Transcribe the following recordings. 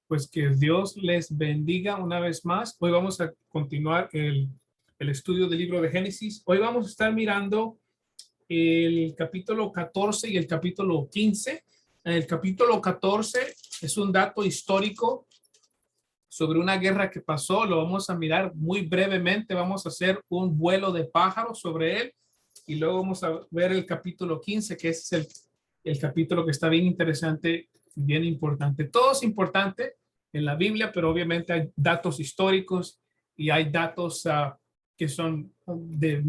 Pues que Dios les bendiga una vez más. Hoy vamos a continuar el estudio del libro de Génesis. Hoy vamos a estar mirando el capítulo 14 y el capítulo 15. En el capítulo 14 es un dato histórico sobre una guerra que pasó. Lo vamos a mirar muy brevemente. Vamos a hacer un vuelo de pájaros sobre él. Y luego vamos a ver el capítulo 15, que es el capítulo que está bien interesante, bien importante. Todo es importante en la Biblia, pero obviamente hay datos históricos y hay datos que son de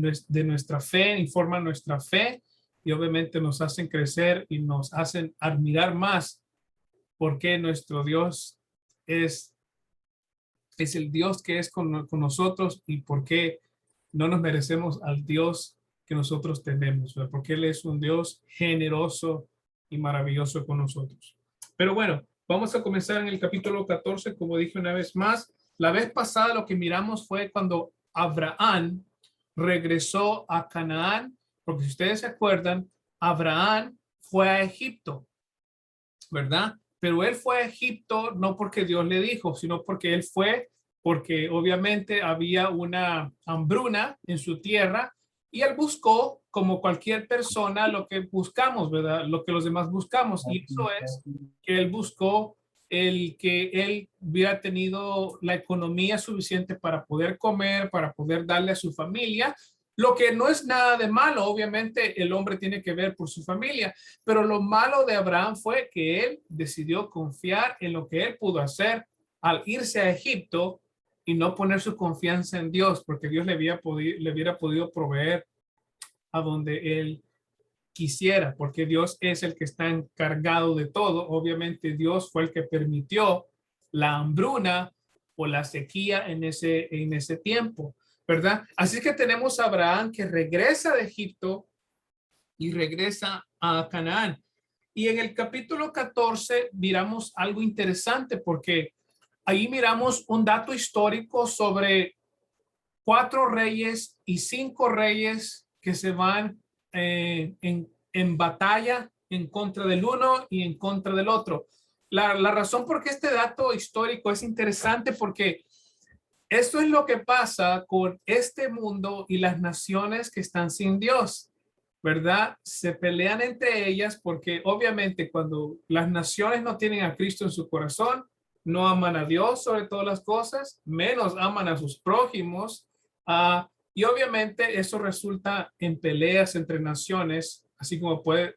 nuestra fe, informan nuestra fe y obviamente nos hacen crecer y nos hacen admirar más porque nuestro Dios es, es el Dios que es con nosotros y por qué no nos merecemos al Dios que nosotros tenemos, ¿verdad? Porque Él es un Dios generoso y maravilloso con nosotros. Pero bueno, vamos a comenzar en el capítulo 14, como dije una vez más. La vez pasada lo que miramos fue cuando Abraham regresó a Canaán, porque si ustedes se acuerdan, Abraham fue a Egipto, ¿verdad? Pero él fue a Egipto no porque Dios le dijo, sino porque él fue, porque obviamente había una hambruna en su tierra y él buscó, como cualquier persona, lo que buscamos, ¿verdad? Lo que los demás buscamos. Y eso es que él buscó el que él hubiera tenido la economía suficiente para poder comer, para poder darle a su familia, lo que no es nada de malo. Obviamente el hombre tiene que ver por su familia, pero lo malo de Abraham fue que él decidió confiar en lo que él pudo hacer al irse a Egipto y no poner su confianza en Dios, porque Dios le hubiera podido proveer a donde él quisiera, porque Dios es el que está encargado de todo. Obviamente Dios fue el que permitió la hambruna o la sequía en ese tiempo, ¿verdad? Así que tenemos a Abraham que regresa de Egipto y regresa a Canaán. Y en el capítulo 14 miramos algo interesante porque ahí miramos un dato histórico sobre 4 reyes y 5 reyes que se van en batalla en contra del uno y en contra del otro. La razón por qué este dato histórico es interesante porque esto es lo que pasa con este mundo y las naciones que están sin Dios, ¿verdad? Se pelean entre ellas porque obviamente cuando las naciones no tienen a Cristo en su corazón, no aman a Dios sobre todas las cosas, menos aman a sus prójimos. Y obviamente eso resulta en peleas entre naciones, así como puede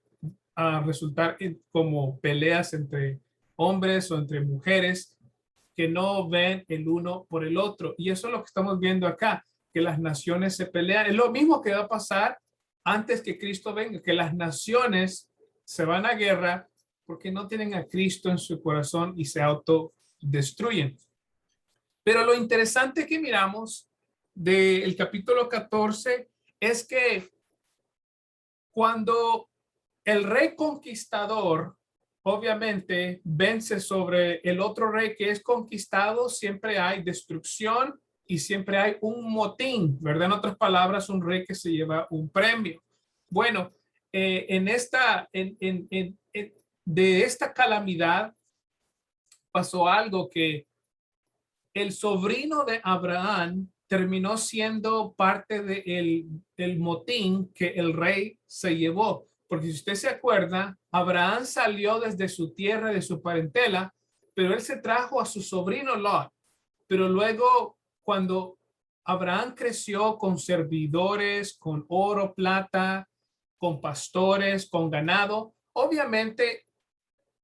resultar como peleas entre hombres o entre mujeres que no ven el uno por el otro. Y eso es lo que estamos viendo acá, que las naciones se pelean. Es lo mismo que va a pasar antes que Cristo venga, que las naciones se van a guerra porque no tienen a Cristo en su corazón y se autodestruyen. Pero lo interesante que miramos del capítulo 14 es que cuando el rey conquistador obviamente vence sobre el otro rey que es conquistado, siempre hay destrucción y siempre hay un motín, ¿verdad? En otras palabras, un rey que se lleva un premio. Bueno, de esta calamidad pasó algo que el sobrino de Abraham terminó siendo parte del motín que el rey se llevó. Porque si usted se acuerda, Abraham salió desde su tierra, de su parentela, pero él se trajo a su sobrino Lot. Pero luego, cuando Abraham creció con servidores, con oro, plata, con pastores, con ganado, obviamente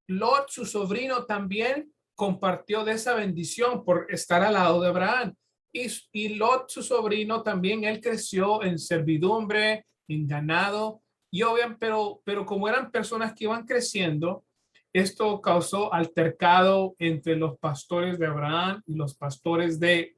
Lot, su sobrino, también compartió de esa bendición por estar al lado de Abraham. Y Lot, su sobrino, también él creció en servidumbre, en ganado. Y obviamente, pero como eran personas que iban creciendo, esto causó altercado entre los pastores de Abraham y los pastores de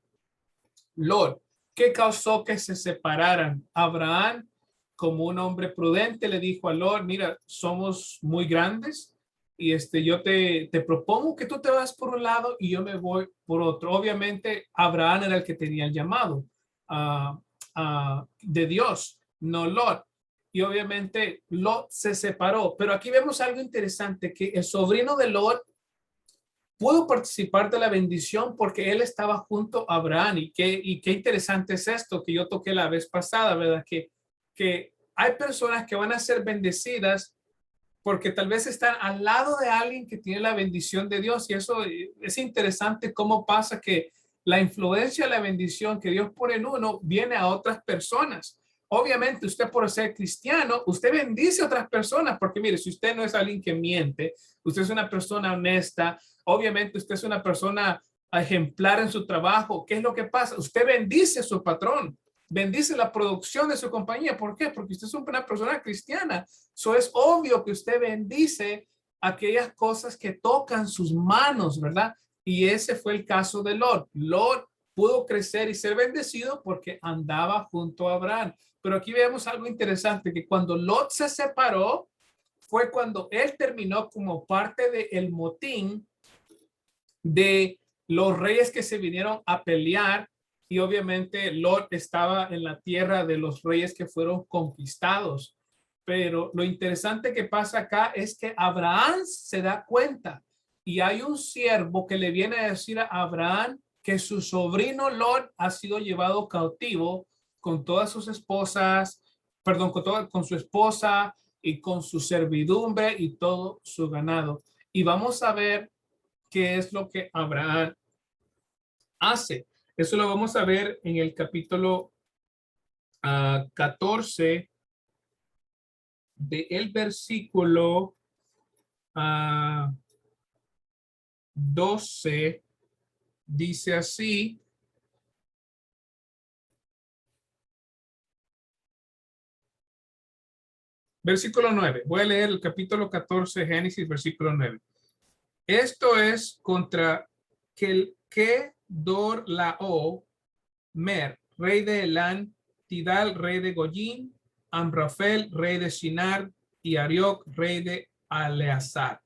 Lot, que causó que se separaran. Abraham, como un hombre prudente, le dijo a Lot: mira, somos muy grandes y yo te propongo que tú te vas por un lado y yo me voy por otro. Obviamente, Abraham era el que tenía el llamado de Dios, no Lot. Y obviamente Lot se separó. Pero aquí vemos algo interesante, que el sobrino de Lot pudo participar de la bendición porque él estaba junto a Abraham. Y qué interesante es esto que yo toqué la vez pasada, ¿verdad? Que hay personas que van a ser bendecidas porque tal vez están al lado de alguien que tiene la bendición de Dios. Y eso es interesante cómo pasa que la influencia de la bendición que Dios pone en uno viene a otras personas. Obviamente usted por ser cristiano, usted bendice a otras personas, porque mire, si usted no es alguien que miente, usted es una persona honesta, obviamente usted es una persona ejemplar en su trabajo. ¿Qué es lo que pasa? Usted bendice a su patrón, bendice la producción de su compañía. ¿Por qué? Porque usted es una persona cristiana. Eso es obvio que usted bendice aquellas cosas que tocan sus manos, ¿verdad? Y ese fue el caso de Lot. Lot pudo crecer y ser bendecido porque andaba junto a Abraham. Pero aquí vemos algo interesante, que cuando Lot se separó, fue cuando él terminó como parte del motín de los reyes que se vinieron a pelear. Y obviamente Lot estaba en la tierra de los reyes que fueron conquistados. Pero lo interesante que pasa acá es que Abraham se da cuenta y hay un siervo que le viene a decir a Abraham que su sobrino Lot ha sido llevado cautivo con todas sus esposas, perdón, con su esposa y con su servidumbre y todo su ganado. Y vamos a ver qué es lo que Abraham hace. Eso lo vamos a ver en el capítulo 14 del versículo 12. Dice así. Versículo 9. Voy a leer el capítulo 14 de Génesis, versículo 9. Esto es contra Kedorlaomer, rey de Elán, Tidal, rey de Goyín, Amrafel, rey de Shinar, y Arioc, rey de Aleazar.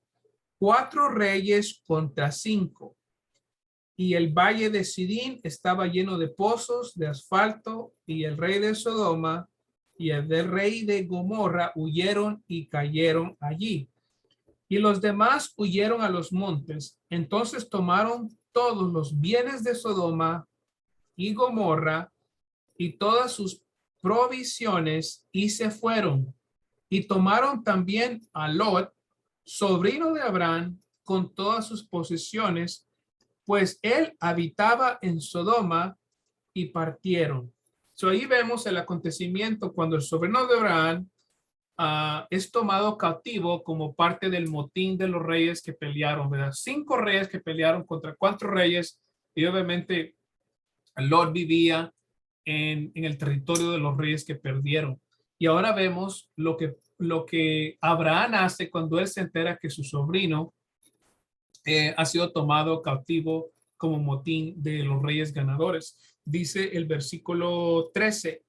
4 reyes contra 5. Y el valle de Sidín estaba lleno de pozos de asfalto, y el rey de Sodoma y el del rey de Gomorra huyeron y cayeron allí. Y los demás huyeron a los montes. Entonces tomaron todos los bienes de Sodoma y Gomorra y todas sus provisiones y se fueron. Y tomaron también a Lot, sobrino de Abraham, con todas sus posesiones, pues él habitaba en Sodoma, y partieron. Ahí vemos el acontecimiento cuando el sobrino de Abraham es tomado cautivo como parte del motín de los reyes que pelearon, ¿verdad? 5 reyes que pelearon contra 4 reyes, y obviamente Lot vivía en el territorio de los reyes que perdieron. Y ahora vemos lo que Abraham hace cuando él se entera que su sobrino ha sido tomado cautivo como motín de los reyes ganadores. Dice el versículo 13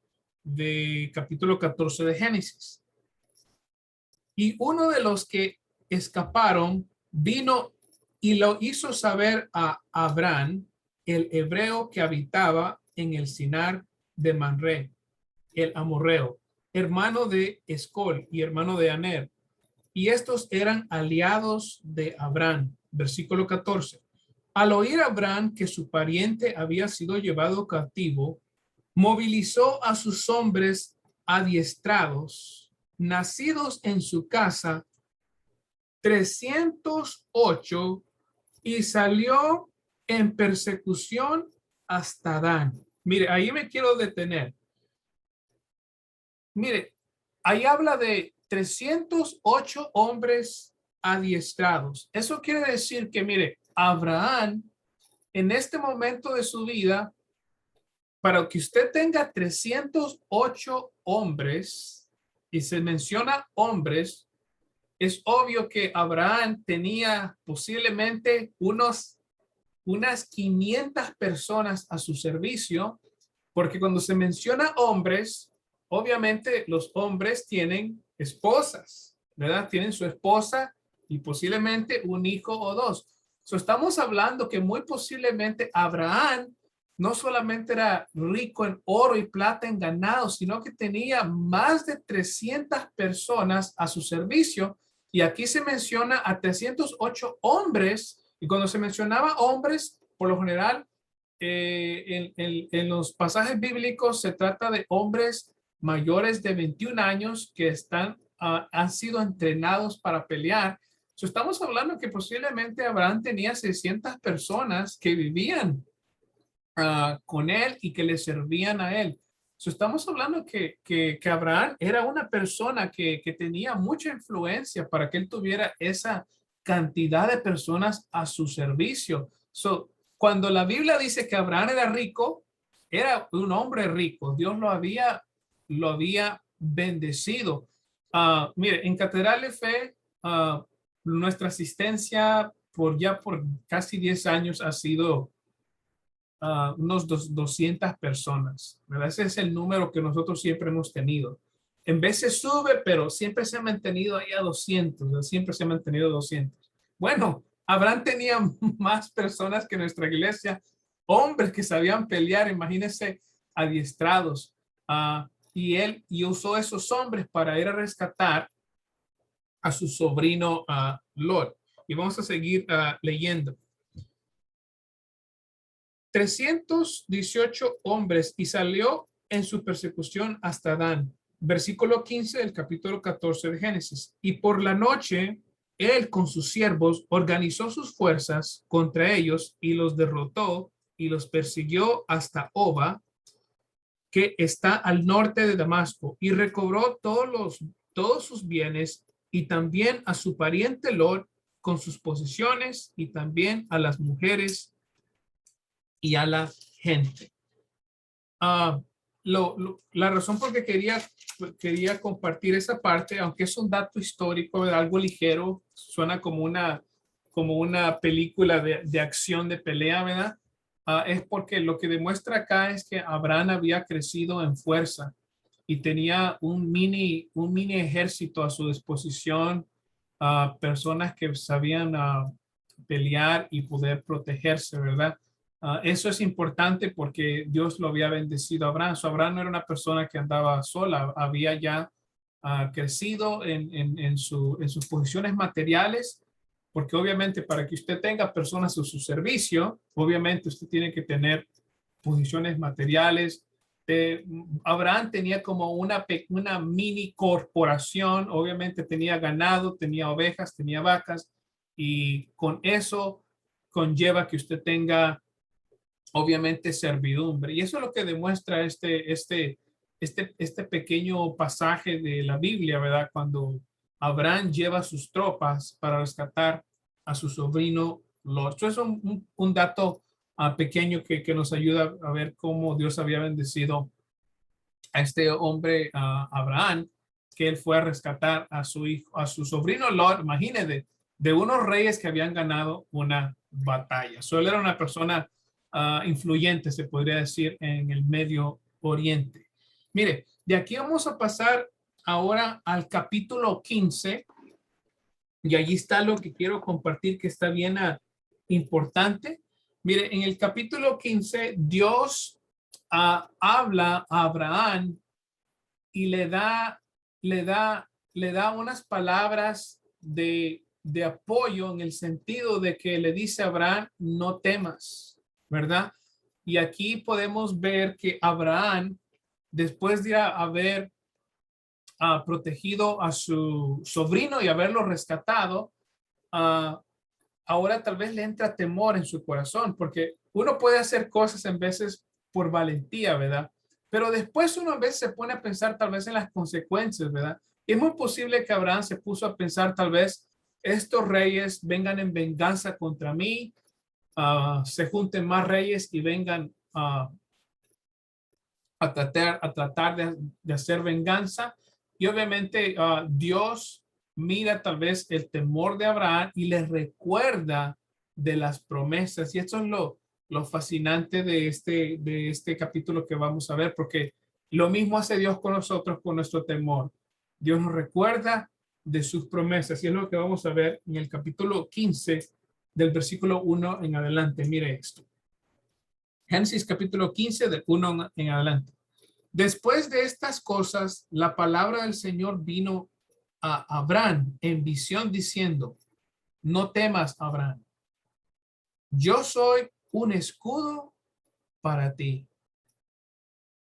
de capítulo 14 de Génesis. Y uno de los que escaparon vino y lo hizo saber a Abraham, el hebreo que habitaba en el Sinar de Manré, el amorreo, hermano de Escol y hermano de Aner. Y estos eran aliados de Abraham. Versículo 14. Al oír Abraham que su pariente había sido llevado cautivo, movilizó a sus hombres adiestrados, nacidos en su casa, 308, y salió en persecución hasta Dan. Mire, ahí me quiero detener. Mire, ahí habla de 308 hombres adiestrados. Eso quiere decir que, mire, Abraham, en este momento de su vida, para que usted tenga 308 hombres, y se menciona hombres, es obvio que Abraham tenía posiblemente unas 500 personas a su servicio, porque cuando se menciona hombres, obviamente los hombres tienen esposas, ¿verdad? Tienen su esposa y posiblemente un hijo o dos. Estamos hablando que muy posiblemente Abraham no solamente era rico en oro y plata en ganado, sino que tenía más de 300 personas a su servicio. Y aquí se menciona a 308 hombres Y cuando se mencionaba hombres, por lo general, en los pasajes bíblicos se trata de hombres mayores de 21 años que han sido entrenados para pelear. So, estamos hablando que posiblemente Abraham tenía 600 personas que vivían con él y que le servían a él. So, estamos hablando que Abraham era una persona que tenía mucha influencia para que él tuviera esa cantidad de personas a su servicio. So, cuando la Biblia dice que Abraham era rico, era un hombre rico. Dios lo había bendecido. Mire, en Catedral de Fe, nuestra asistencia por casi 10 años ha sido unos 200 personas, ¿verdad? Ese es el número que nosotros siempre hemos tenido. En veces sube, pero siempre se ha mantenido ahí a 200, siempre se ha mantenido 200. Bueno, Abraham tenía más personas que nuestra iglesia, hombres que sabían pelear, imagínense, adiestrados. Y usó esos hombres para ir a rescatar a su sobrino Lot. Y vamos a seguir leyendo. 318 hombres y salió en su persecución hasta Dan. Versículo 15 del capítulo 14 de Génesis. Y por la noche, él con sus siervos organizó sus fuerzas contra ellos y los derrotó y los persiguió hasta Oba, que está al norte de Damasco, y recobró todos sus bienes y también a su pariente Lot con sus posesiones y también a las mujeres y a la gente. La razón por que quería compartir esa parte, aunque es un dato histórico, algo ligero, suena como una película de acción, de pelea, ¿verdad? Es porque lo que demuestra acá es que Abraham había crecido en fuerza y tenía un mini ejército a su disposición, personas que sabían pelear y poder protegerse, ¿verdad? Eso es importante porque Dios lo había bendecido a Abraham. Abraham no era una persona que andaba sola, había ya crecido en sus posiciones materiales, porque obviamente para que usted tenga personas a su servicio, obviamente usted tiene que tener posiciones materiales. Abraham tenía como una mini corporación, obviamente tenía ganado, tenía ovejas, tenía vacas, y con eso conlleva que usted tenga obviamente servidumbre. Y eso es lo que demuestra este pequeño pasaje de la Biblia, ¿verdad? Cuando Abraham lleva sus tropas para rescatar a su sobrino Lot. Eso es un dato pequeño que nos ayuda a ver cómo Dios había bendecido a este hombre, Abraham, que él fue a rescatar a su hijo, a su sobrino Lot, imagínense, de unos reyes que habían ganado una batalla. Él era una persona influyente, se podría decir, en el Medio Oriente. Mire, de aquí vamos a pasar ahora al capítulo 15, y allí está lo que quiero compartir, que está bien importante. Mire, en el capítulo 15, Dios habla a Abraham y le da unas palabras de apoyo, en el sentido de que le dice a Abraham: no temas, ¿verdad? Y aquí podemos ver que Abraham, después de haber protegido a su sobrino y haberlo rescatado, ahora tal vez le entra temor en su corazón, porque uno puede hacer cosas en veces por valentía, ¿verdad? Pero después uno a veces se pone a pensar tal vez en las consecuencias, ¿verdad? Y es muy posible que Abraham se puso a pensar, tal vez estos reyes vengan en venganza contra mí, se junten más reyes y vengan a tratar de hacer venganza. Y obviamente Dios mira tal vez el temor de Abraham y le recuerda de las promesas. Y esto es lo fascinante de este capítulo que vamos a ver, porque lo mismo hace Dios con nosotros, con nuestro temor. Dios nos recuerda de sus promesas, y es lo que vamos a ver en el capítulo 15 del versículo 1 en adelante. Mire esto. Génesis capítulo 15 del 1 en adelante. Después de estas cosas, la palabra del Señor vino a Abraham en visión diciendo: no temas, Abraham, yo soy un escudo para ti.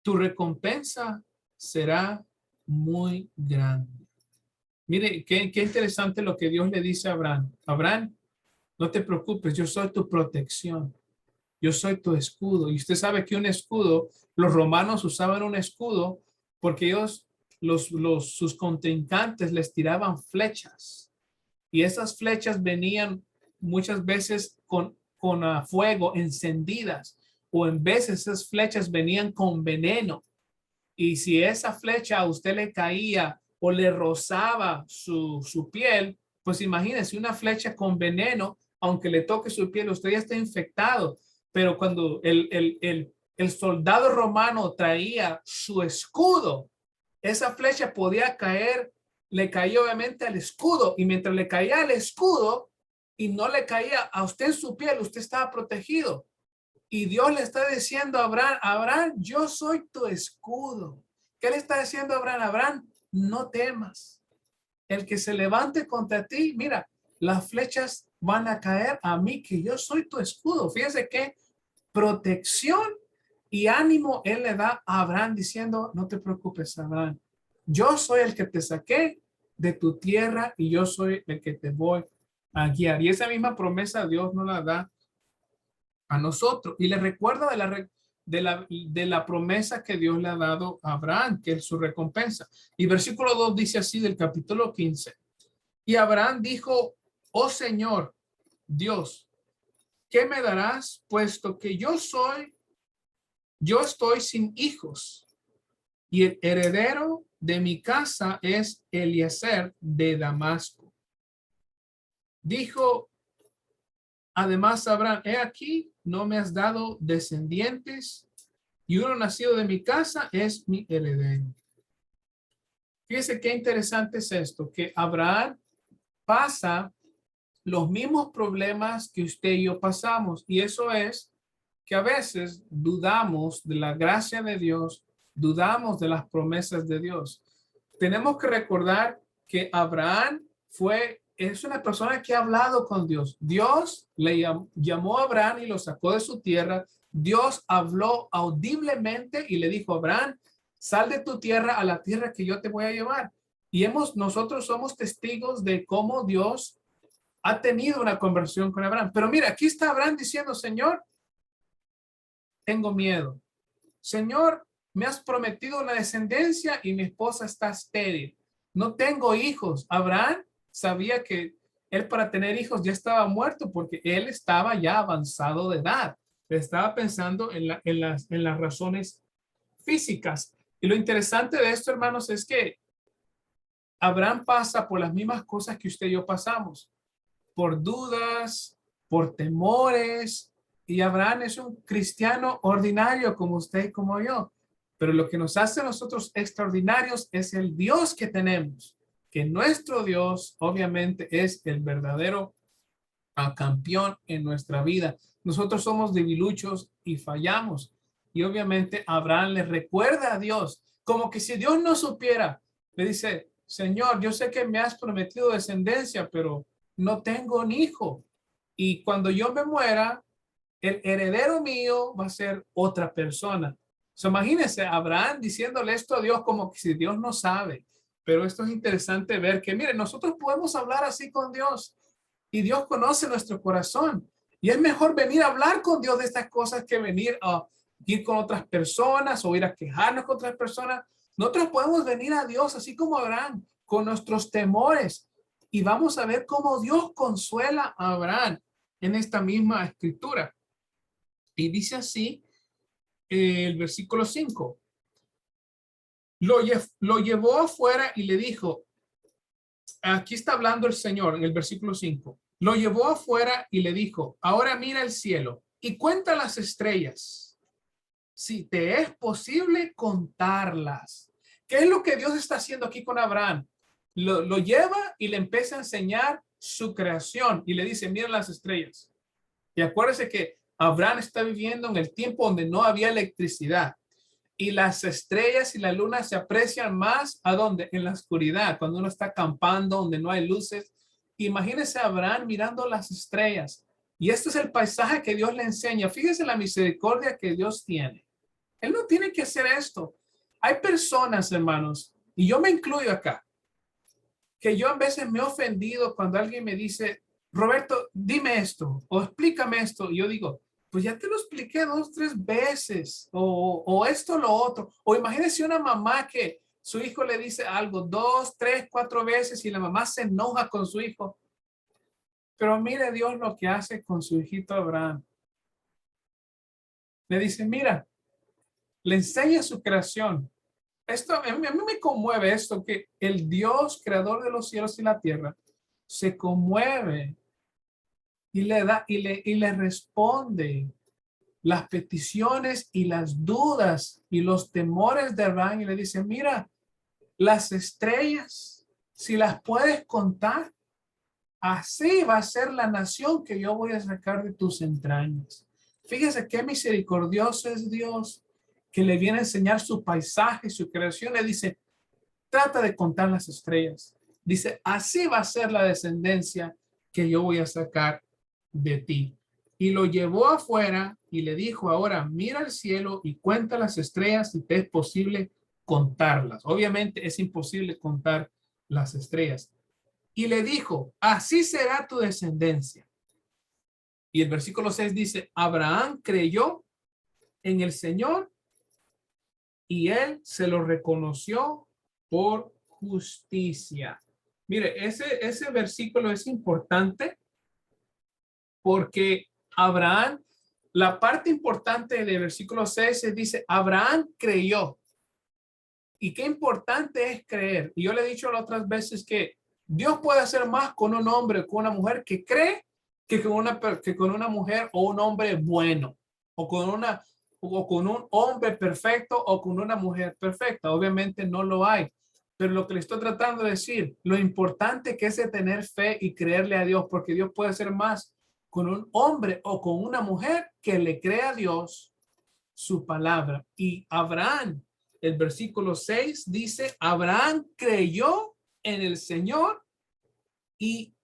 Tu recompensa será muy grande. Mire, qué interesante lo que Dios le dice a Abraham. Abraham, no te preocupes, yo soy tu protección. Yo soy tu escudo. Y usted sabe que un escudo, los romanos usaban un escudo porque ellos, sus contrincantes les tiraban flechas. Y esas flechas venían muchas veces con fuego encendidas. O en veces esas flechas venían con veneno. Y si esa flecha a usted le caía o le rozaba su piel, pues imagínese una flecha con veneno, aunque le toque su piel, usted ya está infectado. Pero cuando el soldado romano traía su escudo, esa flecha podía caer, le caía obviamente al escudo, y mientras le caía al escudo y no le caía a usted en su piel, usted estaba protegido. Y Dios le está diciendo a Abraham, Abraham, yo soy tu escudo. ¿Qué le está diciendo a Abraham? Abraham, no temas. El que se levante contra ti, mira, las flechas van a caer a mí, que yo soy tu escudo. Fíjese qué protección y ánimo él le da a Abraham diciendo, no te preocupes, Abraham. Yo soy el que te saqué de tu tierra y yo soy el que te voy a guiar. Y esa misma promesa Dios nos la da a nosotros y le recuerda de la promesa que Dios le ha dado a Abraham, que es su recompensa. Y versículo 2 dice así del capítulo 15. Y Abraham dijo, oh Señor, Dios, ¿qué me darás? Puesto que yo estoy sin hijos y el heredero de mi casa es Eliezer de Damasco. Dijo además Abraham, he aquí, no me has dado descendientes y uno nacido de mi casa es mi heredero. Fíjese qué interesante es esto, que Abraham pasa los mismos problemas que usted y yo pasamos, y eso es que a veces dudamos de la gracia de Dios, dudamos de las promesas de Dios. Tenemos que recordar que Abraham es una persona que ha hablado con Dios. Dios le llamó a Abraham y lo sacó de su tierra. Dios habló audiblemente y le dijo, Abraham, sal de tu tierra a la tierra que yo te voy a llevar. Y nosotros somos testigos de cómo Dios ha tenido una conversión con Abraham. Pero mira, aquí está Abraham diciendo, Señor, tengo miedo. Señor, me has prometido una descendencia y mi esposa está estéril. No tengo hijos. Abraham sabía que él para tener hijos ya estaba muerto porque él estaba ya avanzado de edad. Estaba pensando en las razones físicas. Y lo interesante de esto, hermanos, es que Abraham pasa por las mismas cosas que usted y yo pasamos, por dudas, por temores, y Abraham es un cristiano ordinario como usted y como yo. Pero lo que nos hace a nosotros extraordinarios es el Dios que tenemos, que nuestro Dios obviamente es el verdadero campeón en nuestra vida. Nosotros somos debiluchos y fallamos. Y obviamente Abraham le recuerda a Dios, como que si Dios no supiera, le dice, Señor, yo sé que me has prometido descendencia, pero no tengo un hijo. Y cuando yo me muera, el heredero mío va a ser otra persona. Imagínense Abraham diciéndole esto a Dios como que si Dios no sabe. Pero esto es interesante ver que, miren, nosotros podemos hablar así con Dios y Dios conoce nuestro corazón. Y es mejor venir a hablar con Dios de estas cosas que venir a ir con otras personas o ir a quejarnos con otras personas. Nosotros podemos venir a Dios así como Abraham, con nuestros temores. Y vamos a ver cómo Dios consuela a Abraham en esta misma escritura. Y dice así el versículo 5. Lo llevó afuera y le dijo, aquí está hablando el Señor en el versículo 5. Lo llevó afuera y le dijo, ahora mira el cielo y cuenta las estrellas, si te es posible contarlas. ¿Qué es lo que Dios está haciendo aquí con Abraham? Lo lleva y le empieza a enseñar su creación y le dice, mira las estrellas. Y acuérdese que Abraham está viviendo en el tiempo donde no había electricidad. Y las estrellas y la luna se aprecian más ¿a dónde? En la oscuridad, cuando uno está acampando, donde no hay luces. Imagínese a Abraham mirando las estrellas. Y este es el paisaje que Dios le enseña. Fíjese la misericordia que Dios tiene. Él no tiene que hacer esto. Hay personas, hermanos, y yo me incluyo acá, que yo a veces me he ofendido cuando alguien me dice, Roberto, dime esto o explícame esto. Y yo digo, pues ya te lo expliqué 2, 3 veces o esto, lo otro. O imagínese una mamá que su hijo le dice algo 2, 3, 4 veces y la mamá se enoja con su hijo. Pero mire Dios lo que hace con su hijito Abraham. Le dice, mira, le enseña su creación. Esto a mí me conmueve esto, que el Dios creador de los cielos y la tierra se conmueve y le da y le responde las peticiones y las dudas y los temores de Abraham y le dice, mira, las estrellas, si las puedes contar, así va a ser la nación que yo voy a sacar de tus entrañas. Fíjese qué misericordioso es Dios, que le viene a enseñar su paisaje, su creación. Le dice, trata de contar las estrellas. Dice, así va a ser la descendencia que yo voy a sacar de ti. Y lo llevó afuera y le dijo, ahora mira al cielo y cuenta las estrellas si te es posible contarlas. Obviamente es imposible contar las estrellas. Y le dijo, así será tu descendencia. Y el versículo 6 dice, Abraham creyó en el Señor y él se lo reconoció por justicia. Mire, ese versículo es importante porque Abraham, la parte importante del versículo 6 se dice, Abraham creyó. Y qué importante es creer. Y yo le he dicho otras veces que Dios puede hacer más con un hombre o con una mujer que cree que con una mujer o un hombre bueno o con un hombre perfecto o con una mujer perfecta. Obviamente no lo hay. Pero lo que le estoy tratando de decir, lo importante que es de tener fe y creerle a Dios, porque Dios puede hacer más con un hombre o con una mujer que le crea a Dios su palabra. Y Abraham, el versículo 6 dice, Abraham creyó en el Señor y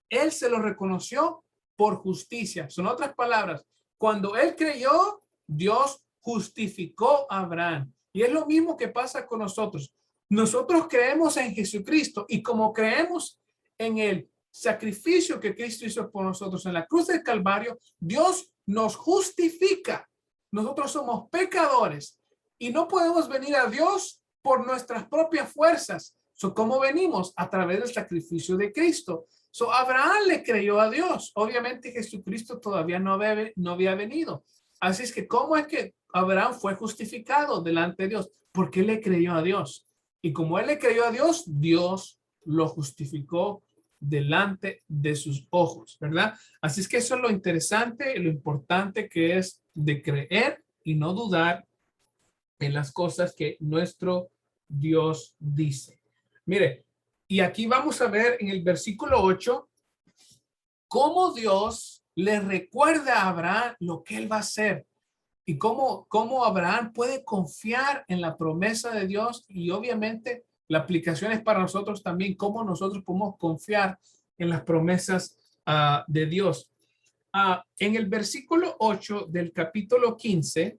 él se lo reconoció por justicia. Son otras palabras. Cuando él creyó, Dios justificó a Abraham. Y es lo mismo que pasa con nosotros. Nosotros creemos en Jesucristo y como creemos en el sacrificio que Cristo hizo por nosotros en la cruz del Calvario, Dios nos justifica. Nosotros somos pecadores y no podemos venir a Dios por nuestras propias fuerzas. ¿Cómo venimos? A través del sacrificio de Cristo. Abraham le creyó a Dios. Obviamente Jesucristo todavía no había venido. Así es que, ¿cómo es que Abraham fue justificado delante de Dios? Porque él le creyó a Dios. Y como él le creyó a Dios, Dios lo justificó delante de sus ojos, ¿verdad? Así es que eso es lo interesante, lo importante que es de creer y no dudar en las cosas que nuestro Dios dice. Mire, y aquí vamos a ver en el versículo 8 cómo Dios le recuerda a Abraham lo que él va a hacer y cómo Abraham puede confiar en la promesa de Dios y obviamente la aplicación es para nosotros también, cómo nosotros podemos confiar en las promesas de Dios. En el versículo 8 del capítulo 15,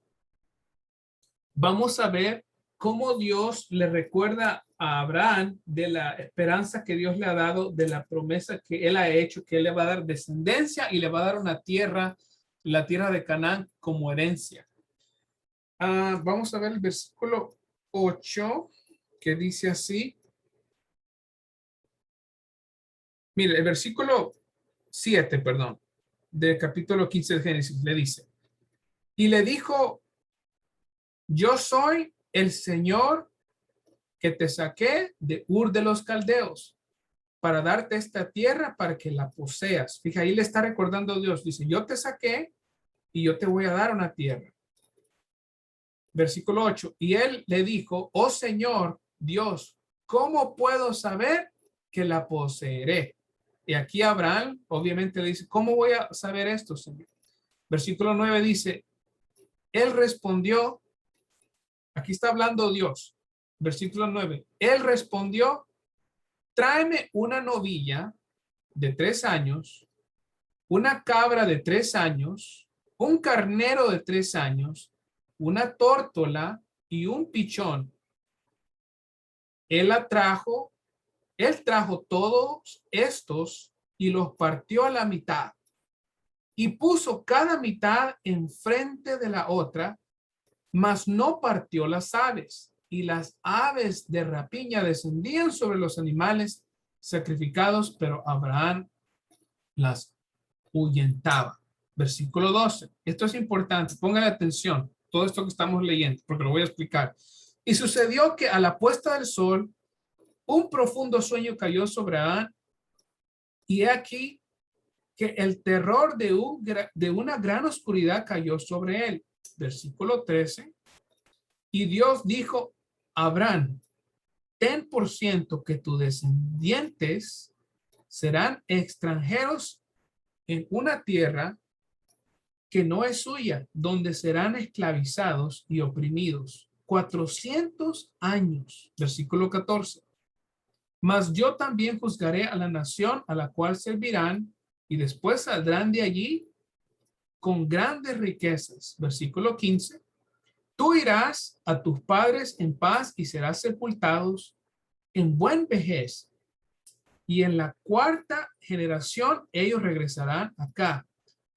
vamos a ver cómo Dios le recuerda a Abraham de la esperanza que Dios le ha dado, de la promesa que él ha hecho, que él le va a dar descendencia y le va a dar una tierra, la tierra de Canaán como herencia. Vamos a ver el versículo 8 que dice así. Mire, el versículo 7, perdón, del capítulo 15 de Génesis le dice, y le dijo, yo soy el Señor que te saqué de Ur de los Caldeos para darte esta tierra para que la poseas. Fija, ahí le está recordando a Dios. Dice, yo te saqué y yo te voy a dar una tierra. Versículo 8. Y él le dijo, oh Señor Dios, ¿cómo puedo saber que la poseeré? Y aquí Abraham obviamente le dice, ¿cómo voy a saber esto, Señor? Versículo 9 dice, él respondió, aquí está hablando Dios. Versículo 9, él respondió, tráeme una novilla de 3 años una cabra de 3 años, un carnero de 3 años, una tórtola y un pichón. Él trajo todos estos y los partió a la mitad y puso cada mitad enfrente de la otra, mas no partió las aves. Y las aves de rapiña descendían sobre los animales sacrificados, pero Abraham las ahuyentaba. Versículo 12. Esto es importante. Pongan atención. Todo esto que estamos leyendo, porque lo voy a explicar. Y sucedió que a la puesta del sol, un profundo sueño cayó sobre Abraham. Y he aquí que el terror de una gran oscuridad cayó sobre él. Versículo 13. Y Dios dijo a Abraham, ten por ciento que tus descendientes serán extranjeros en una tierra que no es suya, donde serán esclavizados y oprimidos 400 años. Versículo 14. Mas yo también juzgaré a la nación a la cual servirán y después saldrán de allí con grandes riquezas. Versículo 15. Tú irás a tus padres en paz y serás sepultados en buen vejez. Y en la cuarta generación ellos regresarán acá,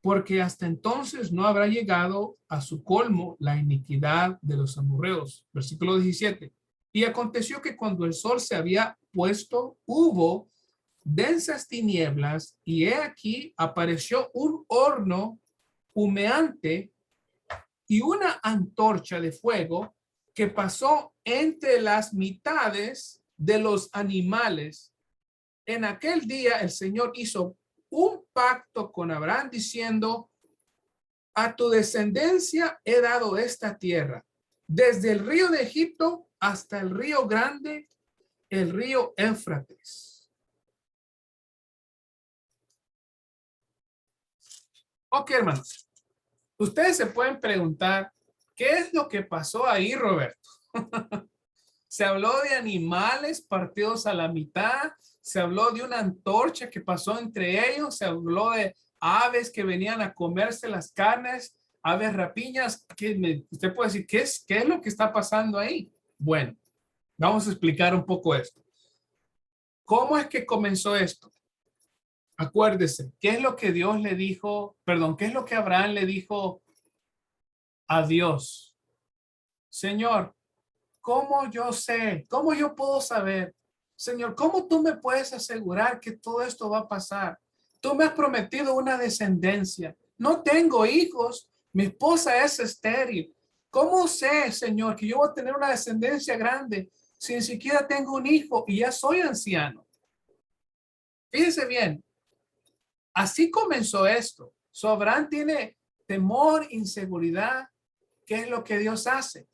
porque hasta entonces no habrá llegado a su colmo la iniquidad de los amorreos. Versículo 17. Y aconteció que cuando el sol se había puesto, hubo densas tinieblas, y he aquí apareció un horno humeante y una antorcha de fuego que pasó entre las mitades de los animales. En aquel día el Señor hizo un pacto con Abraham diciendo, a tu descendencia he dado esta tierra, desde el río de Egipto hasta el río grande, el río Éufrates. Ok, hermanos, ustedes se pueden preguntar, ¿qué es lo que pasó ahí, Roberto? Se habló de animales partidos a la mitad, se habló de una antorcha que pasó entre ellos, se habló de aves que venían a comerse las carnes, aves rapiñas. Usted puede decir, ¿qué es lo que está pasando ahí? Bueno, vamos a explicar un poco esto. ¿Cómo es que comenzó esto? Acuérdese, ¿qué es lo que Dios le dijo? Perdón, ¿qué es lo que Abraham le dijo a Dios? Señor, ¿cómo yo sé? ¿Cómo yo puedo saber? Señor, ¿cómo tú me puedes asegurar que todo esto va a pasar? Tú me has prometido una descendencia. No tengo hijos. Mi esposa es estéril. ¿Cómo sé, Señor, que yo voy a tener una descendencia grande si ni siquiera tengo un hijo y ya soy anciano? Fíjense bien, así comenzó esto. Abraham tiene temor, inseguridad. ¿Qué es lo que Dios hace?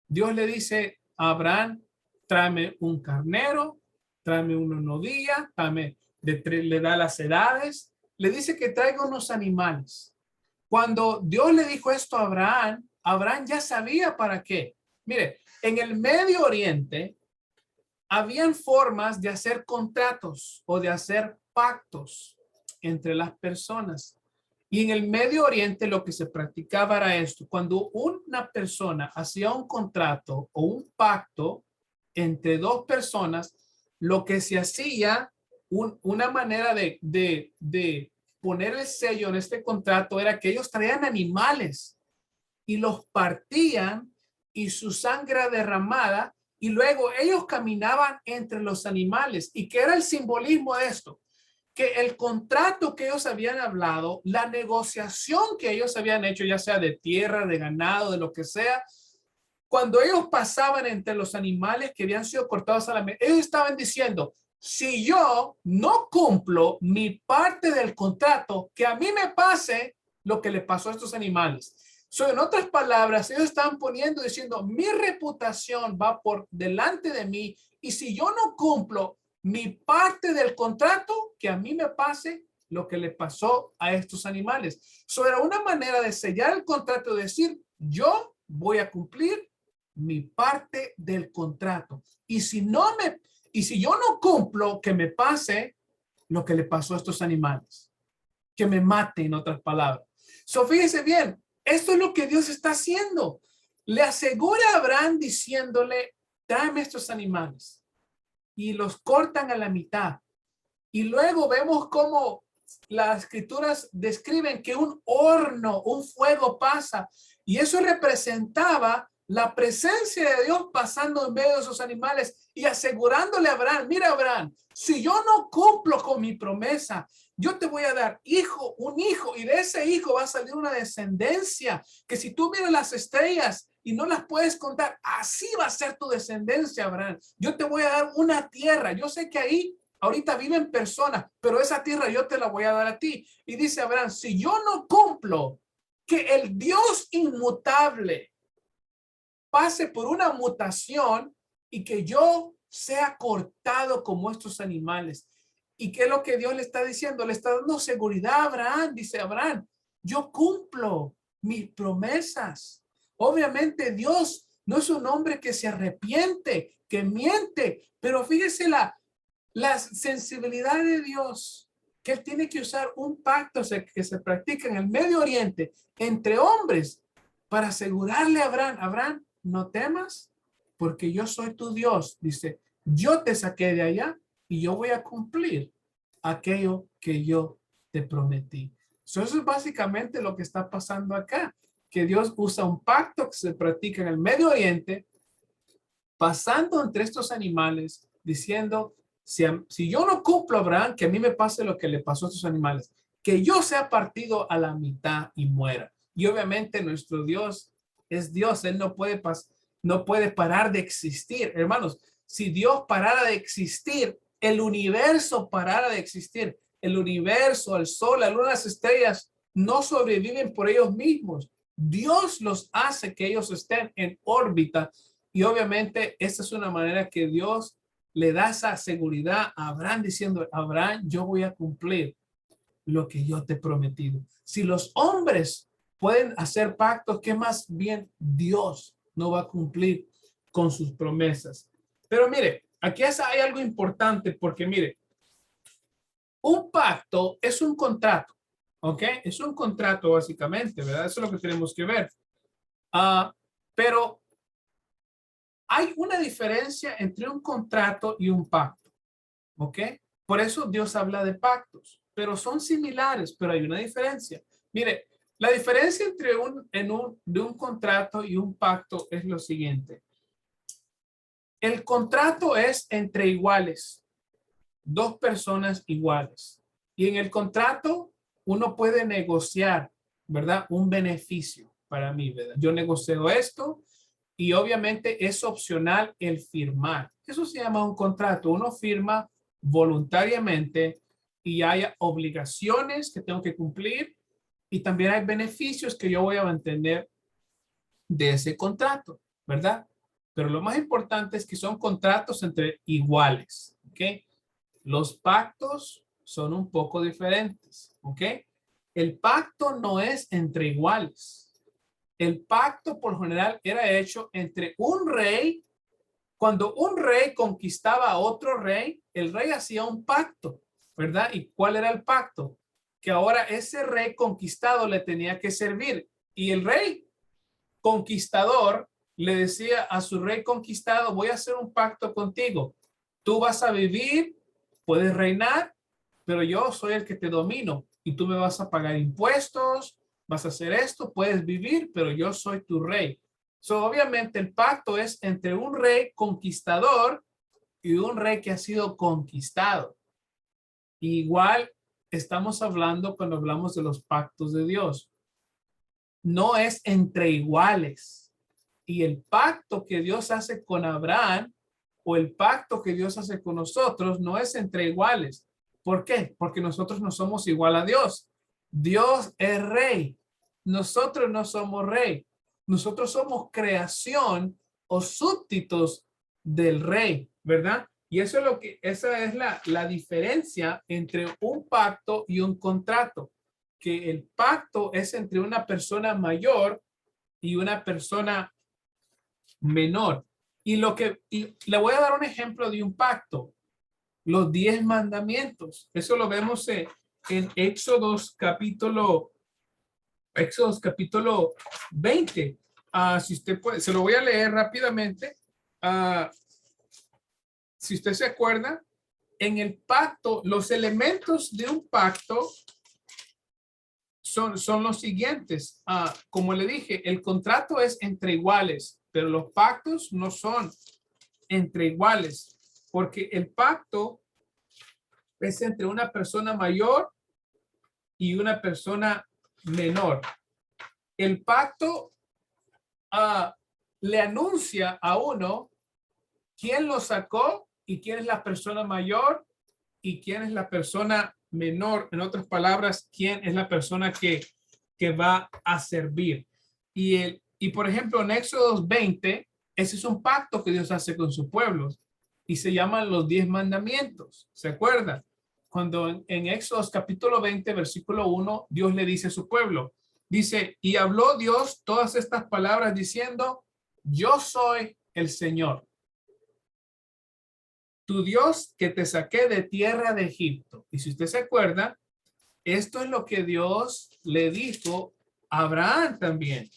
Dios le dice a Abraham, tráeme un carnero, tráeme una novilla, le da las edades, le dice que traiga unos animales. Cuando Dios le dijo esto a Abraham, Abraham ya sabía para qué. Mire, en el Medio Oriente habían formas de hacer contratos o de hacer pactos entre las personas. Y en el Medio Oriente lo que se practicaba era esto. Cuando una persona hacía un contrato o un pacto entre dos personas, lo que se hacía, una manera de poner el sello en este contrato era que ellos traían animales y los partían y su sangre derramada y luego ellos caminaban entre los animales. ¿Y qué era el simbolismo de esto? Que el contrato que ellos habían hablado, la negociación que ellos habían hecho, ya sea de tierra, de ganado, de lo que sea, cuando ellos pasaban entre los animales que habían sido cortados a la mesa, ellos estaban diciendo, si yo no cumplo mi parte del contrato, que a mí me pase lo que le pasó a estos animales. En otras palabras, ellos estaban poniendo, diciendo, mi reputación va por delante de mí y si yo no cumplo mi parte del contrato, que a mí me pase lo que le pasó a estos animales. Era una manera de sellar el contrato, de decir, yo voy a cumplir mi parte del contrato. Y si yo no cumplo, que me pase lo que le pasó a estos animales. que me mate, en otras palabras. So, fíjese bien, esto es lo que Dios está haciendo. Le asegura a Abraham diciéndole, tráeme estos animales. Y los cortan a la mitad. Y luego vemos cómo las escrituras describen que un horno, un fuego pasa. Y eso representaba la presencia de Dios pasando en medio de esos animales y asegurándole a Abraham, mira Abraham, si yo no cumplo con mi promesa, yo te voy a dar un hijo, y de ese hijo va a salir una descendencia que si tú miras las estrellas y no las puedes contar, así va a ser tu descendencia, Abraham. Yo te voy a dar una tierra. Yo sé que ahí ahorita viven personas, pero esa tierra yo te la voy a dar a ti. Y dice Abraham, si yo no cumplo, que el Dios inmutable pase por una mutación y que yo sea cortado como estos animales. ¿Y qué es lo que Dios le está diciendo? Le está dando seguridad a Abraham. Dice Abraham, yo cumplo mis promesas. Obviamente Dios no es un hombre que se arrepiente, que miente, pero fíjese la sensibilidad de Dios, que él tiene que usar un pacto que se practica en el Medio Oriente entre hombres para asegurarle a Abraham, Abraham, no temas, porque yo soy tu Dios. Dice, yo te saqué de allá y yo voy a cumplir aquello que yo te prometí. Eso es básicamente lo que está pasando acá, que Dios usa un pacto que se practica en el Medio Oriente, pasando entre estos animales, diciendo, si yo no cumplo, Abraham, que a mí me pase lo que le pasó a estos animales, que yo sea partido a la mitad y muera. Y obviamente nuestro Dios es Dios, Él no puede parar de existir. Hermanos, si Dios parara de existir, el universo parara de existir, el universo, el sol, la luna, las estrellas no sobreviven por ellos mismos. Dios los hace que ellos estén en órbita. Y obviamente esta es una manera que Dios le da esa seguridad a Abraham diciendo, Abraham, yo voy a cumplir lo que yo te he prometido. Si los hombres pueden hacer pactos, ¿qué más bien Dios no va a cumplir con sus promesas? Pero mire, aquí hay algo importante porque mire, un pacto es un contrato, ¿ok? Es un contrato básicamente, ¿verdad? Eso es lo que tenemos que ver. Pero hay una diferencia entre un contrato y un pacto, ¿ok? Por eso Dios habla de pactos, pero son similares, pero hay una diferencia. Mire, la diferencia entre de un contrato y un pacto es lo siguiente. El contrato es entre iguales, dos personas iguales. Y en el contrato uno puede negociar, ¿verdad? Un beneficio para mí, ¿verdad? Yo negocio esto y obviamente es opcional el firmar. Eso se llama un contrato. Uno firma voluntariamente y hay obligaciones que tengo que cumplir y también hay beneficios que yo voy a mantener de ese contrato, ¿verdad? Pero lo más importante es que son contratos entre iguales, ¿ok? Los pactos son un poco diferentes, ¿ok? El pacto no es entre iguales. El pacto por general era hecho entre un rey. Cuando un rey conquistaba a otro rey, el rey hacía un pacto, ¿verdad? ¿Y cuál era el pacto? Que ahora ese rey conquistado le tenía que servir. Y el rey conquistador le decía a su rey conquistado, voy a hacer un pacto contigo. Tú vas a vivir, puedes reinar, pero yo soy el que te domino y tú me vas a pagar impuestos, vas a hacer esto, puedes vivir, pero yo soy tu rey. So, obviamente el pacto es entre un rey conquistador y un rey que ha sido conquistado. Igual estamos hablando cuando hablamos de los pactos de Dios. No es entre iguales. Y el pacto que Dios hace con Abraham o el pacto que Dios hace con nosotros no es entre iguales. ¿Por qué? Porque nosotros no somos igual a Dios. Dios es rey. Nosotros no somos rey. Nosotros somos creación o súbditos del rey, ¿verdad? Y eso es esa es la diferencia entre un pacto y un contrato, que el pacto es entre una persona mayor y una persona menor. Y le voy a dar un ejemplo de un pacto, los 10 mandamientos. Eso lo vemos en Éxodos capítulo 20. Si usted puede, se lo voy a leer rápidamente. Si usted se acuerda, en el pacto, los elementos de un pacto son los siguientes. Como le dije, el contrato es entre iguales, pero los pactos no son entre iguales, porque el pacto es entre una persona mayor y una persona menor. El pacto le anuncia a uno quién lo sacó y quién es la persona mayor y quién es la persona menor. En otras palabras, quién es la persona que va a servir. Y por ejemplo, en Éxodo 20, ese es un pacto que Dios hace con su pueblo y se llaman los 10 mandamientos. ¿Se acuerdan? Cuando en Éxodo capítulo 20, versículo 1, Dios le dice a su pueblo, dice, y habló Dios todas estas palabras diciendo, yo soy el Señor, tu Dios que te saqué de tierra de Egipto. Y si usted se acuerda, esto es lo que Dios le dijo a Abraham también.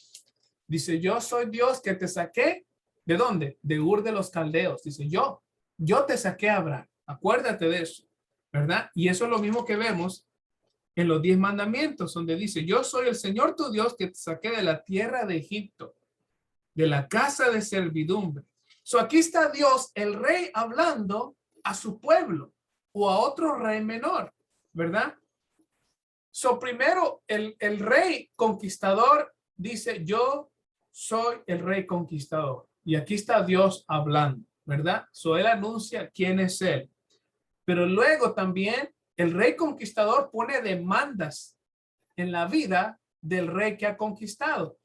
Dice, yo soy Dios que te saqué. ¿De dónde? De Ur de los Caldeos. Dice, yo te saqué a Abraham. Acuérdate de eso, ¿verdad? Y eso es lo mismo que vemos en los 10 mandamientos, donde dice, yo soy el Señor tu Dios que te saqué de la tierra de Egipto, de la casa de servidumbre. Aquí está Dios, el rey, hablando a su pueblo o a otro rey menor, ¿verdad? Primero el rey conquistador dice, yo soy el rey conquistador. Y aquí está Dios hablando, ¿verdad? Él anuncia quién es él. Pero luego también el rey conquistador pone demandas en la vida del rey que ha conquistado.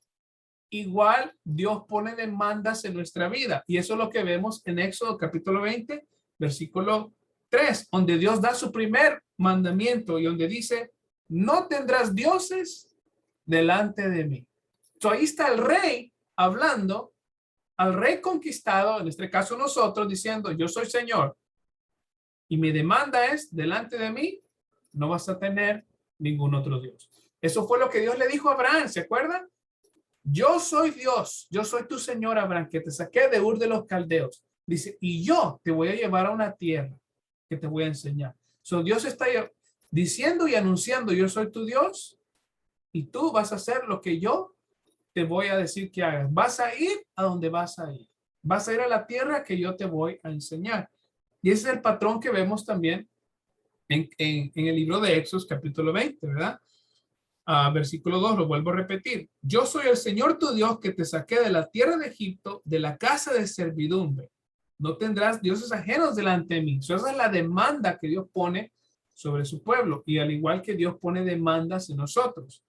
Igual Dios pone demandas en nuestra vida. Y eso es lo que vemos en Éxodo capítulo 20, versículo 3, donde Dios da su primer mandamiento y donde dice, no tendrás dioses delante de mí. Ahí está el rey hablando al rey conquistado, en este caso nosotros, diciendo, yo soy Señor. Y mi demanda es, delante de mí, no vas a tener ningún otro Dios. Eso fue lo que Dios le dijo a Abraham, ¿se acuerdan? Yo soy Dios, yo soy tu Señor Abraham, que te saqué de Ur de los Caldeos. Dice, y yo te voy a llevar a una tierra que te voy a enseñar. Dios está diciendo y anunciando, yo soy tu Dios y tú vas a hacer lo que yo te voy a decir que hagas. Vas a ir a donde vas a ir. Vas a ir a la tierra que yo te voy a enseñar. Y ese es el patrón que vemos también en el libro de Éxodo capítulo 20, ¿verdad? Versículo 2, lo vuelvo a repetir. Yo soy el Señor tu Dios que te saqué de la tierra de Egipto, de la casa de servidumbre. No tendrás dioses ajenos delante de mí. Esa es la demanda que Dios pone sobre su pueblo. Y al igual que Dios pone demandas en nosotros.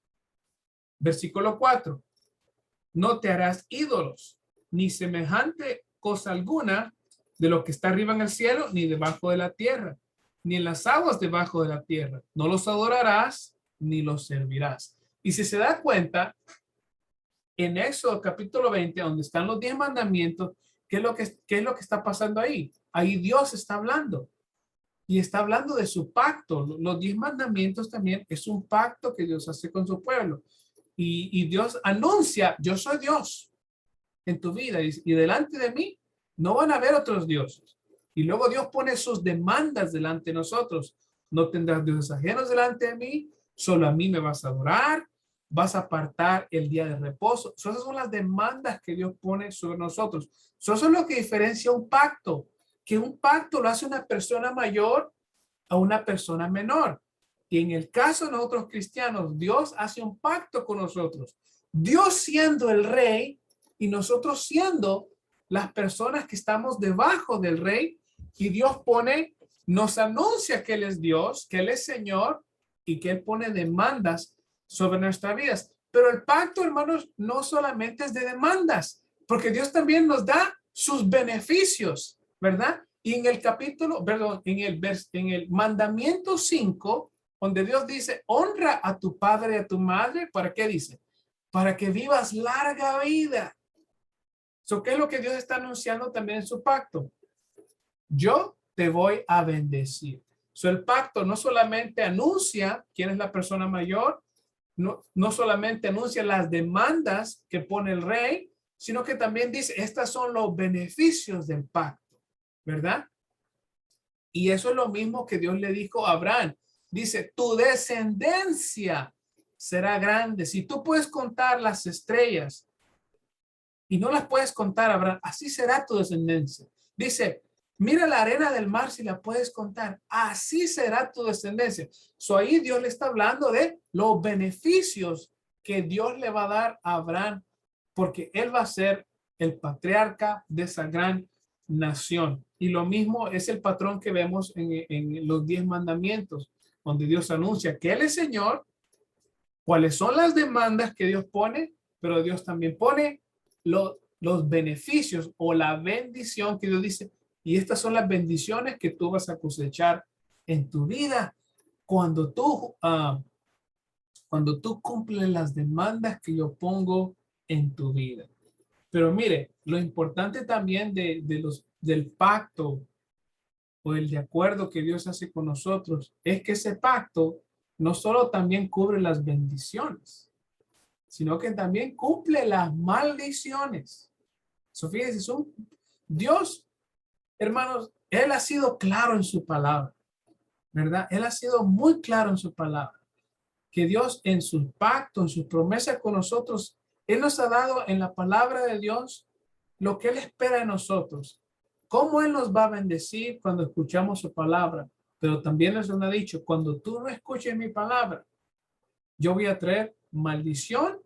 Versículo 4. No te harás ídolos, ni semejante cosa alguna de lo que está arriba en el cielo, ni debajo de la tierra, ni en las aguas debajo de la tierra. No los adorarás, ni los servirás. Y si se da cuenta, en Éxodo capítulo 20, donde están los 10 mandamientos, ¿qué es lo que está pasando ahí? Ahí Dios está hablando. Y está hablando de su pacto. Los 10 mandamientos también es un pacto que Dios hace con su pueblo. Y Dios anuncia, yo soy Dios en tu vida. Y delante de mí no van a haber otros dioses. Y luego Dios pone sus demandas delante de nosotros. No tendrás dioses ajenos delante de mí. Solo a mí me vas a adorar. Vas a apartar el día de reposo. Esas son las demandas que Dios pone sobre nosotros. Eso es lo que diferencia un pacto. Que un pacto lo hace una persona mayor a una persona menor. Y en el caso de nosotros cristianos, Dios hace un pacto con nosotros. Dios siendo el rey y nosotros siendo las personas que estamos debajo del rey. Y Dios nos anuncia que Él es Dios, que Él es Señor y que Él pone demandas sobre nuestras vidas. Pero el pacto, hermanos, no solamente es de demandas, porque Dios también nos da sus beneficios, ¿verdad? Y en el capítulo, perdón, en el mandamiento 5, donde Dios dice, honra a tu padre y a tu madre, ¿para qué dice? Para que vivas larga vida. ¿Qué es lo que Dios está anunciando también en su pacto? Yo te voy a bendecir. So, el pacto no solamente anuncia quién es la persona mayor, no solamente anuncia las demandas que pone el rey, sino que también dice, estos son los beneficios del pacto, ¿verdad? Y eso es lo mismo que Dios le dijo a Abraham. Dice, tu descendencia será grande. Si tú puedes contar las estrellas y no las puedes contar, Abraham, así será tu descendencia. Dice, mira la arena del mar si la puedes contar, así será tu descendencia. So ahí Dios le está hablando de los beneficios que Dios le va a dar a Abraham, porque él va a ser el patriarca de esa gran nación. Y lo mismo es el patrón que vemos en los 10 mandamientos, donde Dios anuncia que Él es Señor, cuáles son las demandas que Dios pone, pero Dios también pone los beneficios o la bendición que Dios dice, y estas son las bendiciones que tú vas a cosechar en tu vida cuando tú cumples las demandas que yo pongo en tu vida. Pero mire, lo importante también del pacto o el de acuerdo que Dios hace con nosotros es que ese pacto no solo también cubre las bendiciones, sino que también cumple las maldiciones. Sofía dice, Dios, hermanos, Él ha sido claro en su palabra, ¿verdad? Él ha sido muy claro en su palabra, que Dios en su pacto, en su promesa con nosotros, Él nos ha dado en la palabra de Dios lo que Él espera de nosotros, cómo Él nos va a bendecir cuando escuchamos su palabra, pero también nos ha dicho, cuando tú no escuches mi palabra, yo voy a traer maldición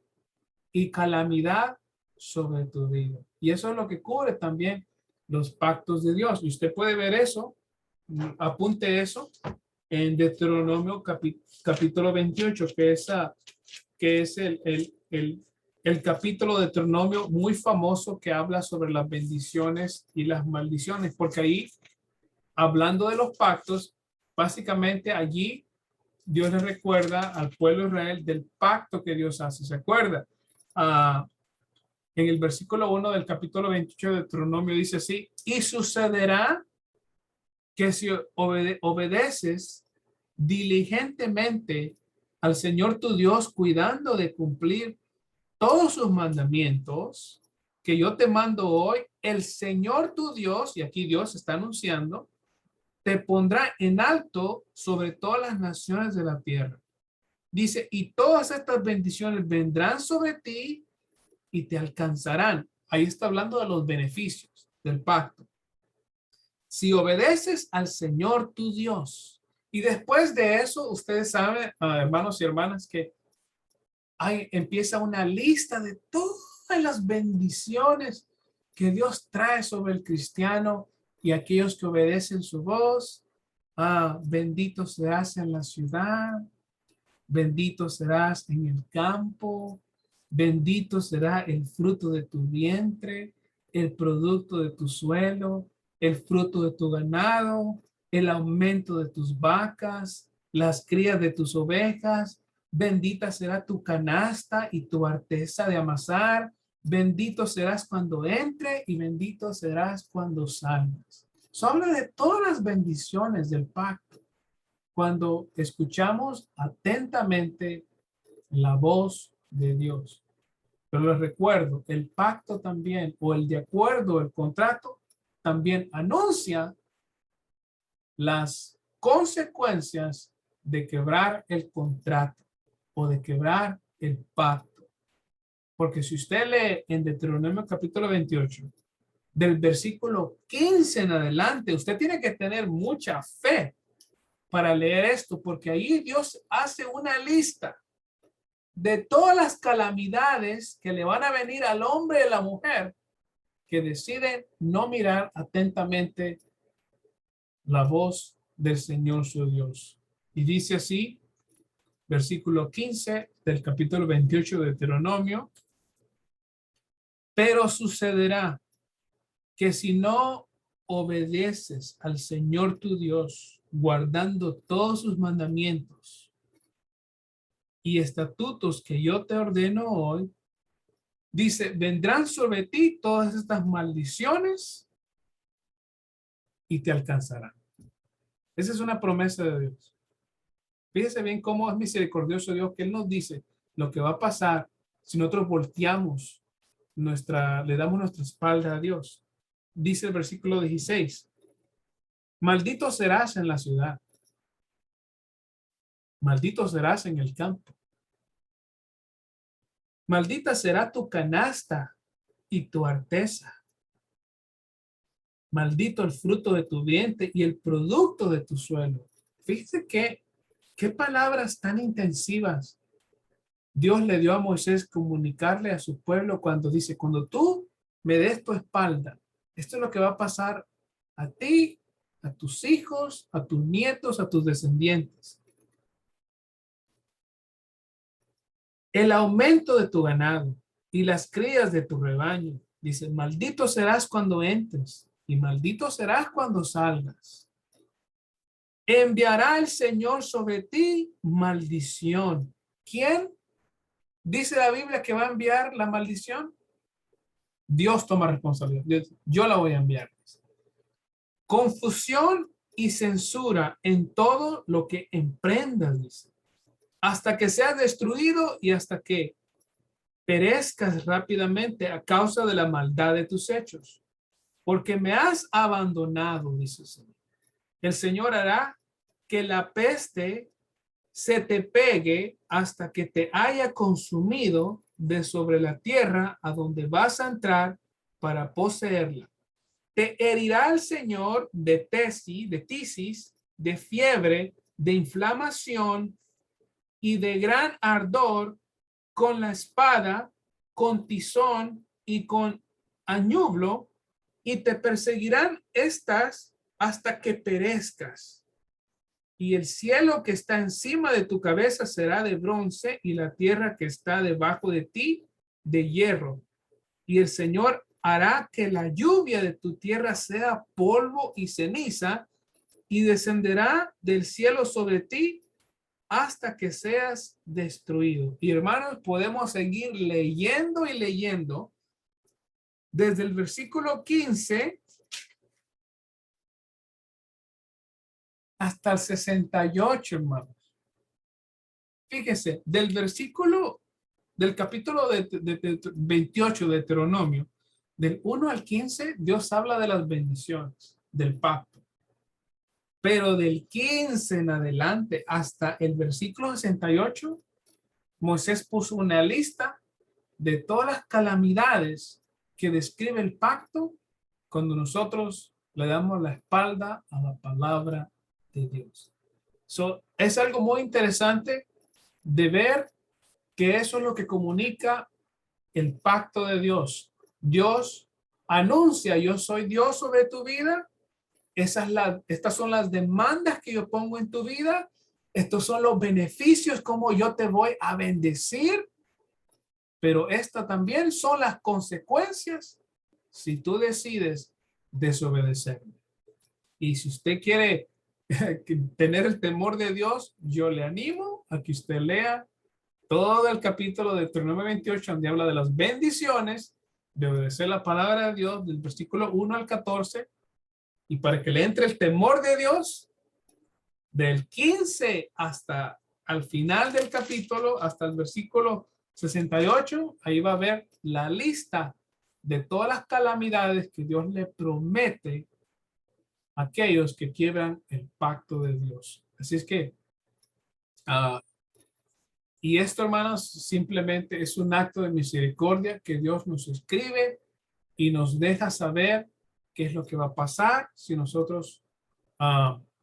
y calamidad sobre tu vida. Y eso es lo que cubre también los pactos de Dios. Y usted puede ver eso, apunte eso en Deuteronomio capítulo 28, que es el capítulo de Deuteronomio muy famoso que habla sobre las bendiciones y las maldiciones, porque ahí, hablando de los pactos, básicamente allí Dios le recuerda al pueblo de Israel del pacto que Dios hace. ¿Se acuerda? En el versículo 1 del capítulo 28 de Deuteronomio dice así, y sucederá que si obedeces diligentemente al Señor tu Dios, cuidando de cumplir todos sus mandamientos que yo te mando hoy, el Señor tu Dios, y aquí Dios está anunciando, te pondrá en alto sobre todas las naciones de la tierra. Dice, y todas estas bendiciones vendrán sobre ti y te alcanzarán. Ahí está hablando de los beneficios del pacto. Si obedeces al Señor tu Dios. Y después de eso, ustedes saben, hermanos y hermanas, que empieza una lista de todas las bendiciones que Dios trae sobre el cristiano y aquellos que obedecen su voz. Bendito serás en la ciudad, bendito serás en el campo, bendito será el fruto de tu vientre, el producto de tu suelo, el fruto de tu ganado, el aumento de tus vacas, las crías de tus ovejas. Bendita será tu canasta y tu arteza de amasar. Bendito serás cuando entre y bendito serás cuando salgas. Eso habla de todas las bendiciones del pacto. Cuando escuchamos atentamente la voz de Dios. Pero les recuerdo, el pacto también, o el de acuerdo, el contrato, también anuncia las consecuencias de quebrar el contrato o de quebrar el pacto. Porque si usted lee en Deuteronomio capítulo 28, del versículo 15 en adelante, usted tiene que tener mucha fe para leer esto, porque ahí Dios hace una lista de todas las calamidades que le van a venir al hombre y a la mujer que deciden no mirar atentamente la voz del Señor su Dios. Y dice así, versículo 15 del capítulo 28 de Deuteronomio, pero sucederá que si no obedeces al Señor tu Dios, guardando todos sus mandamientos y estatutos que yo te ordeno hoy, dice, vendrán sobre ti todas estas maldiciones y te alcanzarán. Esa es una promesa de Dios. Fíjese bien cómo es misericordioso Dios, que Él nos dice lo que va a pasar si nosotros volteamos le damos nuestra espalda a Dios. Dice el versículo 16, maldito serás en la ciudad, maldito serás en el campo, maldita será tu canasta y tu arteza, maldito el fruto de tu vientre y el producto de tu suelo. Fíjese qué palabras tan intensivas Dios le dio a Moisés comunicarle a su pueblo cuando dice, cuando tú me des tu espalda, esto es lo que va a pasar a ti, a tus hijos, a tus nietos, a tus descendientes. El aumento de tu ganado y las crías de tu rebaño. Dice, maldito serás cuando entres y maldito serás cuando salgas. Enviará el Señor sobre ti maldición. ¿Quién dice la Biblia que va a enviar la maldición? Dios toma responsabilidad. Yo la voy a enviar. Confusión y censura en todo lo que emprendas, dice, hasta que seas destruido y hasta que perezcas rápidamente a causa de la maldad de tus hechos. Porque me has abandonado, dice el Señor. El Señor hará que la peste se te pegue hasta que te haya consumido de sobre la tierra a donde vas a entrar para poseerla. Te herirá el Señor de tisis, de fiebre, de inflamación y de gran ardor con la espada, con tizón y con añublo, y te perseguirán estas hasta que perezcas. Y el cielo que está encima de tu cabeza será de bronce y la tierra que está debajo de ti de hierro. Y el Señor hará que la lluvia de tu tierra sea polvo y ceniza y descenderá del cielo sobre ti hasta que seas destruido. Y hermanos, podemos seguir leyendo y leyendo desde el versículo 15 hasta el 68, hermanos. Fíjese, del capítulo de 28 de Deuteronomio, del 1 al 15, Dios habla de las bendiciones del pacto. Pero del 15 en adelante hasta el versículo 68, Moisés puso una lista de todas las calamidades que describe el pacto cuando nosotros le damos la espalda a la palabra de Dios. Es algo muy interesante de ver que eso es lo que comunica el pacto de Dios. Dios anuncia, yo soy Dios sobre tu vida. Estas son las demandas que yo pongo en tu vida. Estos son los beneficios, como yo te voy a bendecir. Pero estas también son las consecuencias si tú decides desobedecerme. Y si usted quiere tener el temor de Dios, yo le animo a que usted lea todo el capítulo de Deuteronomio 28, donde habla de las bendiciones, de obedecer la palabra de Dios, del versículo 1 al 14, y para que le entre el temor de Dios, del 15 hasta al final del capítulo, hasta el versículo 68, ahí va a ver la lista de todas las calamidades que Dios le promete a aquellos que quiebran el pacto de Dios. Así es que, y esto, hermanos, simplemente es un acto de misericordia que Dios nos escribe y nos deja saber qué es lo que va a pasar si nosotros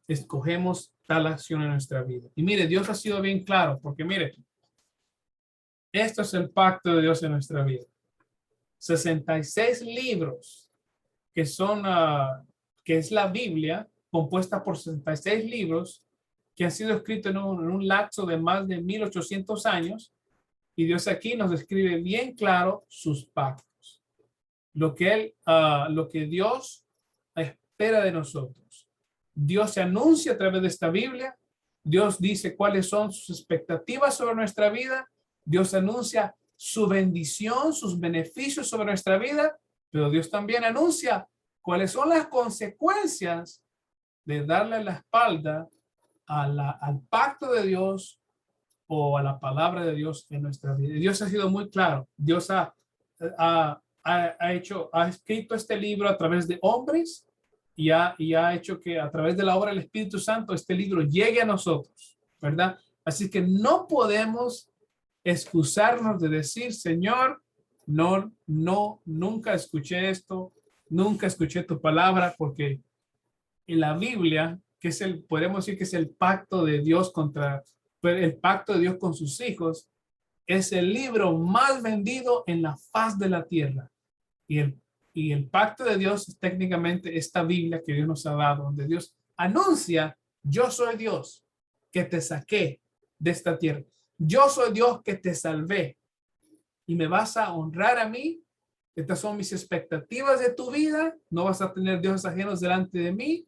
escogemos tal acción en nuestra vida. Y mire, Dios ha sido bien claro, porque mire, esto es el pacto de Dios en nuestra vida. 66 libros que son, que es la Biblia, compuesta por 66 libros que han sido escritos en un lapso de más de 1800 años. Y Dios aquí nos describe bien claro sus pactos. Lo que Dios espera de nosotros. Dios se anuncia a través de esta Biblia. Dios dice cuáles son sus expectativas sobre nuestra vida. Dios anuncia su bendición, sus beneficios sobre nuestra vida, pero Dios también anuncia cuáles son las consecuencias de darle la espalda al pacto de Dios o a la palabra de Dios en nuestra vida. Dios ha sido muy claro. Dios ha escrito este libro a través de hombres y ha hecho que a través de la obra del Espíritu Santo este libro llegue a nosotros, ¿verdad? Así que no podemos excusarnos de decir, Señor, nunca escuché esto, nunca escuché tu palabra, porque en la Biblia, que es podemos decir que es el pacto de Dios el pacto de Dios con sus hijos, es el libro más vendido en la faz de la tierra. Y el pacto de Dios es técnicamente esta Biblia que Dios nos ha dado, donde Dios anuncia, yo soy Dios que te saqué de esta tierra. Yo soy Dios que te salvé y me vas a honrar a mí. Estas son mis expectativas de tu vida. No vas a tener dioses ajenos delante de mí.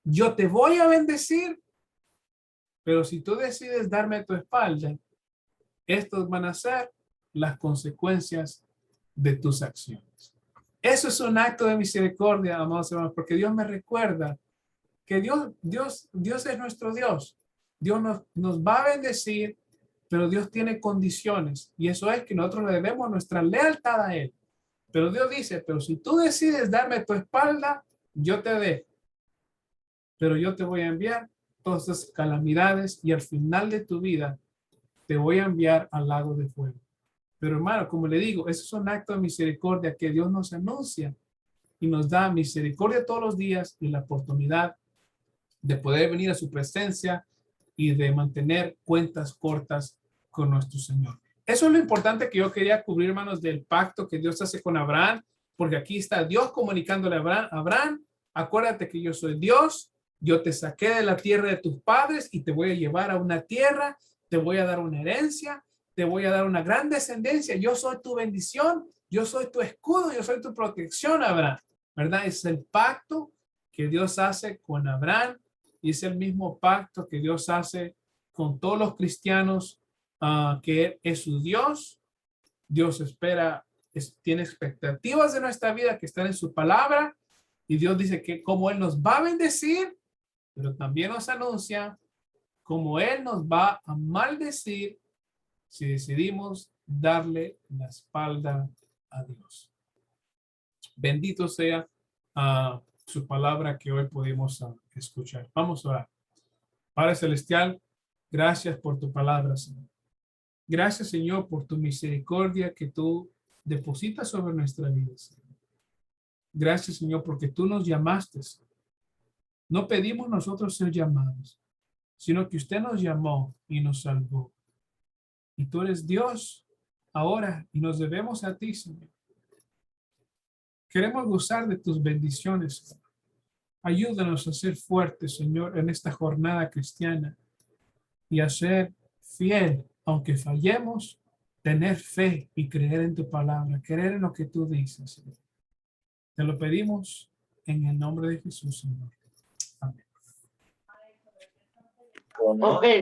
Yo te voy a bendecir, pero si tú decides darme tu espalda, estos van a ser las consecuencias de tus acciones. Eso es un acto de misericordia, amados hermanos, porque Dios me recuerda que Dios es nuestro Dios. Dios nos va a bendecir, pero Dios tiene condiciones, y eso es que nosotros le debemos nuestra lealtad a Él. Pero Dios dice, pero si tú decides darme tu espalda, yo te dejo. Pero yo te voy a enviar todas esas calamidades y al final de tu vida te voy a enviar al lago de fuego. Pero hermano, como le digo, eso es un acto de misericordia que Dios nos anuncia y nos da misericordia todos los días y la oportunidad de poder venir a su presencia y de mantener cuentas cortas con nuestro Señor. Eso es lo importante que yo quería cubrir, hermanos, del pacto que Dios hace con Abraham, porque aquí está Dios comunicándole a Abraham, acuérdate que yo soy Dios, yo te saqué de la tierra de tus padres y te voy a llevar a una tierra, te voy a dar una herencia, te voy a dar una gran descendencia, yo soy tu bendición, yo soy tu escudo, yo soy tu protección, Abraham, ¿verdad? Es el pacto que Dios hace con Abraham y es el mismo pacto que Dios hace con todos los cristianos, que es su Dios. Dios espera, tiene expectativas de nuestra vida que están en su palabra y Dios dice que como Él nos va a bendecir, pero también nos anuncia como Él nos va a maldecir si decidimos darle la espalda a Dios. Bendito sea su palabra que hoy pudimos escuchar. Vamos a orar. Padre Celestial, gracias por tu palabra, Señor. Gracias, Señor, por tu misericordia que tú depositas sobre nuestra vida, Señor. Gracias, Señor, porque tú nos llamaste, Señor. No pedimos nosotros ser llamados, sino que usted nos llamó y nos salvó. Y tú eres Dios ahora y nos debemos a ti, Señor. Queremos gozar de tus bendiciones, Señor. Ayúdanos a ser fuertes, Señor, en esta jornada cristiana y a ser fiel, aunque fallemos, tener fe y creer en tu palabra, creer en lo que tú dices, Señor. Te lo pedimos en el nombre de Jesús, Señor. Amén. Okay.